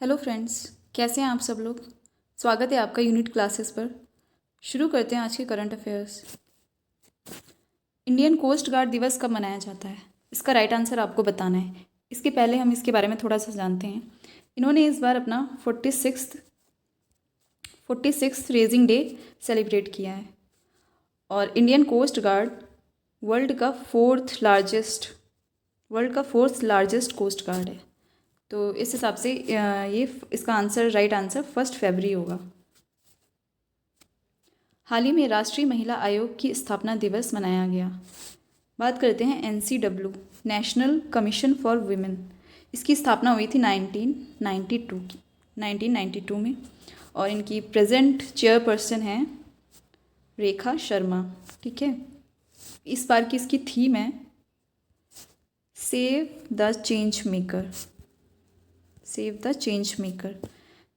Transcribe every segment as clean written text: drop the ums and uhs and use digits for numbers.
Hello friends, कैसे हैं आप सब लोग। स्वागत है आपका यूनिट क्लासेस पर। शुरू करते हैं आज के current affairs. Indian coast guard दिवस कब मनाया जाता है? इसका राइट आंसर आपको बताना है। इसके पहले हम इसके बारे में थोड़ा सा जानते हैं। इन्होंने इस बार अपना 46th रेजिंग डे सेलिब्रेट किया है और इंडियन कोस्ट गार्ड वर्ल्ड का फोर्थ लार्जेस्ट कोस्ट गार्ड है। तो इस हिसाब से ये इसका आंसर राइट आंसर 1 फरवरी होगा। हाल ही में राष्ट्रीय महिला आयोग की स्थापना दिवस मनाया गया। बात करते हैं NCW, national commission for women. इसकी स्थापना हुई थी 1992 में और इनकी प्रेजेंट चेयरपर्सन हैं रेखा शर्मा। ठीक है, इस बार की इसकी थीम है सेव द चेंज मेकर।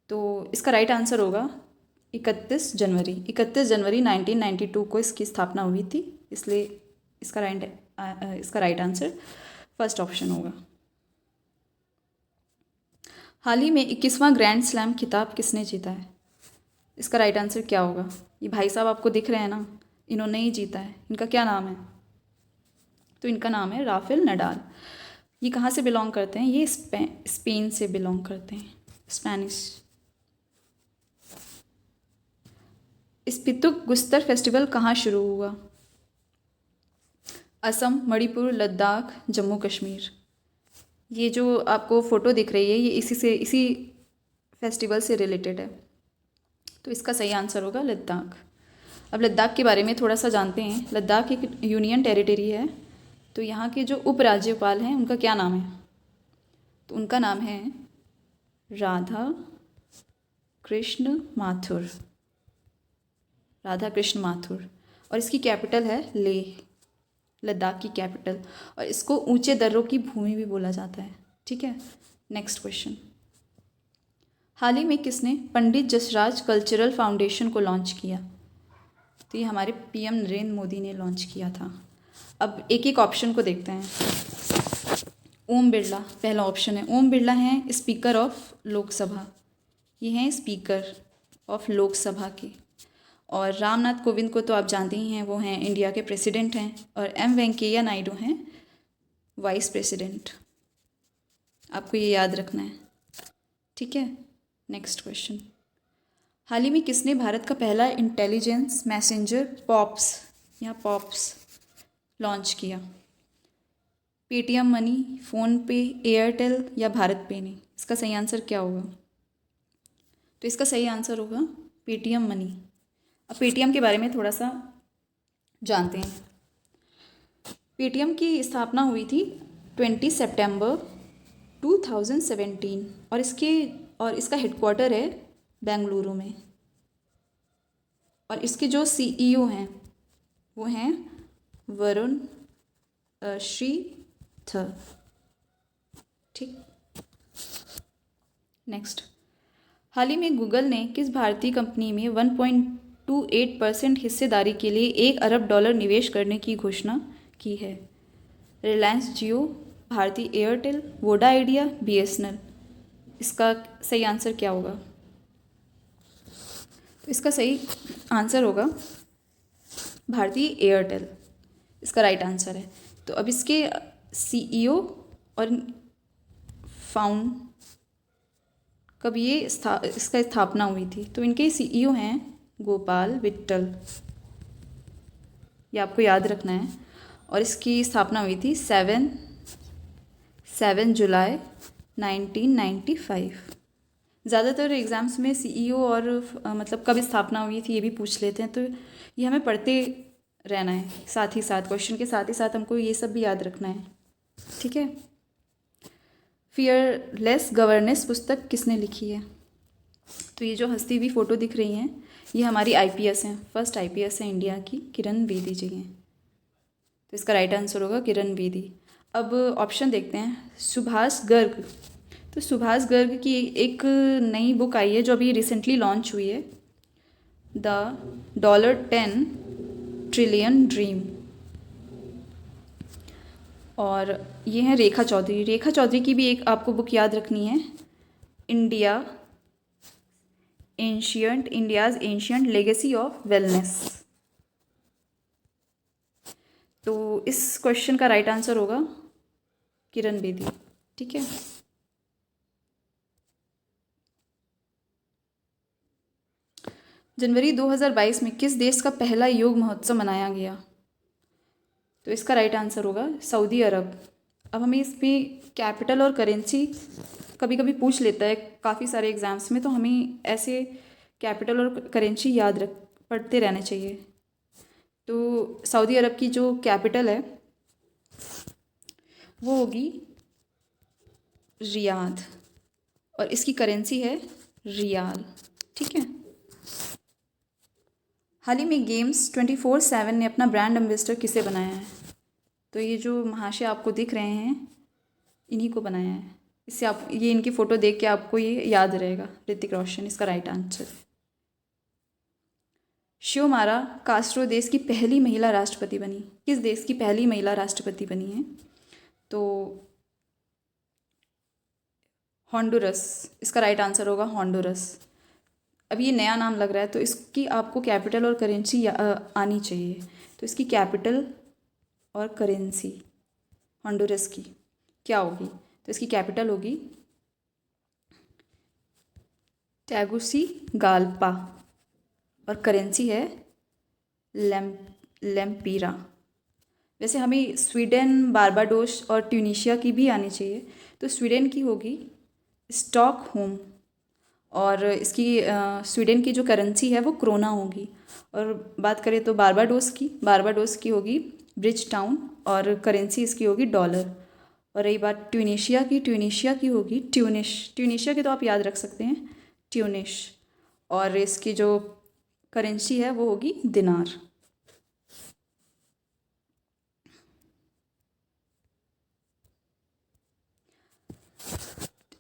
तो इसका राइट आंसर होगा 31 जनवरी 1992 को इसकी स्थापना हुई थी, इसलिए इसका राइट आंसर फर्स्ट ऑप्शन होगा। हाल ही में 21वां ग्रैंड स्लैम खिताब किसने जीता है? इसका राइट आंसर क्या होगा? ये भाई साहब आपको दिख रहे हैं ना, इन्होंने ही जीता है। इनका क्या नाम है? तो इनका नाम है राफेल नडाल। ये कहाँ से बिलोंग करते हैं? ये स्पेन से बिलोंग करते हैं, स्पेनिश। स्पितुक गुस्तर फेस्टिवल कहाँ शुरू हुआ? असम, मणिपुर, लद्दाख, जम्मू कश्मीर। ये जो आपको फ़ोटो दिख रही है ये इसी फेस्टिवल से रिलेटेड है। तो इसका सही आंसर होगा लद्दाख। अब लद्दाख के बारे में थोड़ा सा जानते हैं। लद्दाख एक यूनियन टेरिटरी है। तो यहाँ के जो उपराज्यपाल हैं उनका क्या नाम है? तो उनका नाम है राधा कृष्ण माथुर और इसकी कैपिटल है लेह, लद्दाख की कैपिटल। और इसको ऊंचे दर्रों की भूमि भी बोला जाता है। ठीक है, नेक्स्ट क्वेश्चन। हाल ही में किसने पंडित जसराज कल्चरल फाउंडेशन को लॉन्च किया? तो ये हमारे PM नरेंद्र मोदी ने लॉन्च किया था। अब एक एक ऑप्शन को देखते हैं। ओम बिरला पहला ऑप्शन है। ओम बिरला हैं स्पीकर ऑफ लोकसभा, ये हैं स्पीकर ऑफ लोकसभा के। और रामनाथ कोविंद को तो आप जानते ही हैं, वो हैं इंडिया के प्रेसिडेंट हैं। और M वेंकैया नायडू हैं वाइस प्रेसिडेंट। आपको ये याद रखना है। ठीक है, नेक्स्ट क्वेश्चन। हाल ही में किसने भारत का पहला इंटेलिजेंस मैसेंजर पॉप्स लॉन्च किया? पेटीएम मनी, फ़ोनपे, एयरटेल या भारत पे ने? इसका सही आंसर क्या होगा? तो इसका सही आंसर होगा पेटीएम मनी। अब पेटीएम के बारे में थोड़ा सा जानते हैं। पेटीएम की स्थापना हुई थी 20 सितंबर 2017 और इसका हेडक्वार्टर है बेंगलुरु में। और इसके जो CEO हैं वो हैं वरुण श्रीधर। ठीक, नेक्स्ट। हाल ही में गूगल ने किस भारतीय कंपनी में 1.28% हिस्सेदारी के लिए $1 अरब निवेश करने की घोषणा की है? रिलायंस जियो, भारती एयरटेल, वोडा आइडिया, BSNL। इसका सही आंसर क्या होगा? तो इसका सही आंसर होगा भारती एयरटेल, इसका राइट आंसर है। तो अब इसके CEO और कब इसका स्थापना हुई थी? तो इनके CEO हैं गोपाल विट्ठल, ये आपको याद रखना है। और इसकी स्थापना हुई थी 7 जुलाई 1995। ज़्यादातर एग्ज़ाम्स में CEO और मतलब कब स्थापना हुई थी ये भी पूछ लेते हैं, तो ये हमें पढ़ते रहना है साथ ही साथ, क्वेश्चन के साथ ही साथ हमको ये सब भी याद रखना है। ठीक है। फियरलेस गवर्नेंस पुस्तक किसने लिखी है? तो ये जो हंसती हुई फ़ोटो दिख रही हैं ये हमारी IPS हैं, फर्स्ट IPS है इंडिया की, किरण बेदी जी हैं। तो इसका राइट आंसर होगा किरण बेदी। अब ऑप्शन देखते हैं। सुभाष गर्ग, तो सुभाष गर्ग की एक नई बुक आई है जो अभी रिसेंटली लॉन्च हुई है, द $10 ट्रिलियन ड्रीम। और ये है रेखा चौधरी की भी एक आपको बुक याद रखनी है, India ancient India's ancient legacy of wellness. तो इस क्वेश्चन का राइट आंसर होगा किरण बेदी। ठीक है। जनवरी 2022 में किस देश का पहला योग महोत्सव मनाया गया? तो इसका राइट आंसर होगा सऊदी अरब। अब हमें इसमें कैपिटल और करेंसी कभी कभी पूछ लेता है काफ़ी सारे एग्जाम्स में, तो हमें ऐसे कैपिटल और करेंसी याद रख पढ़ते रहने चाहिए। तो सऊदी अरब की जो कैपिटल है वो होगी रियाद और इसकी करेंसी है रियाल। ठीक है। हाल ही में गेम्स 24/7 ने अपना ब्रांड एम्बेसडर किसे बनाया है? तो ये जो महाशय आपको दिख रहे हैं इन्हीं को बनाया है। इससे आप ये इनकी फ़ोटो देख के आपको ये याद रहेगा, ऋतिक रोशन इसका राइट आंसर। शियोमारा कास्ट्रो देश की पहली महिला राष्ट्रपति बनी। किस देश की पहली महिला राष्ट्रपति बनी है? तो होंडुरस इसका राइट आंसर होगा, होंडुरस। अब ये नया नाम लग रहा है तो इसकी आपको कैपिटल और करेंसी आनी चाहिए। तो इसकी कैपिटल और करेंसी होंडुरस की क्या होगी? तो इसकी कैपिटल होगी टैगुसिगाल्पा और करेंसी है लेम्पीरा। वैसे हमें स्वीडन, बारबाडोस और ट्यूनीशिया की भी आनी चाहिए। तो स्वीडन की होगी स्टॉकहोम और इसकी स्वीडन की जो करेंसी है वो क्रोना होगी। और बात करें तो बारबाडोस की होगी ब्रिज टाउन और करेंसी इसकी होगी डॉलर। और रही बात ट्यूनीशिया की होगी ट्यूनीशिया की तो आप याद रख सकते हैं ट्यूनिश, और इसकी जो करेंसी है वो होगी दिनार।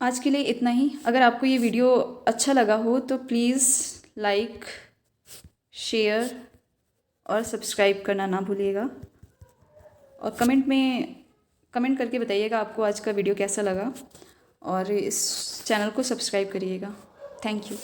आज के लिए इतना ही। अगर आपको ये वीडियो अच्छा लगा हो तो प्लीज़ लाइक, शेयर और सब्सक्राइब करना ना भूलिएगा। और कमेंट करके बताइएगा आपको आज का वीडियो कैसा लगा और इस चैनल को सब्सक्राइब करिएगा। Thank you.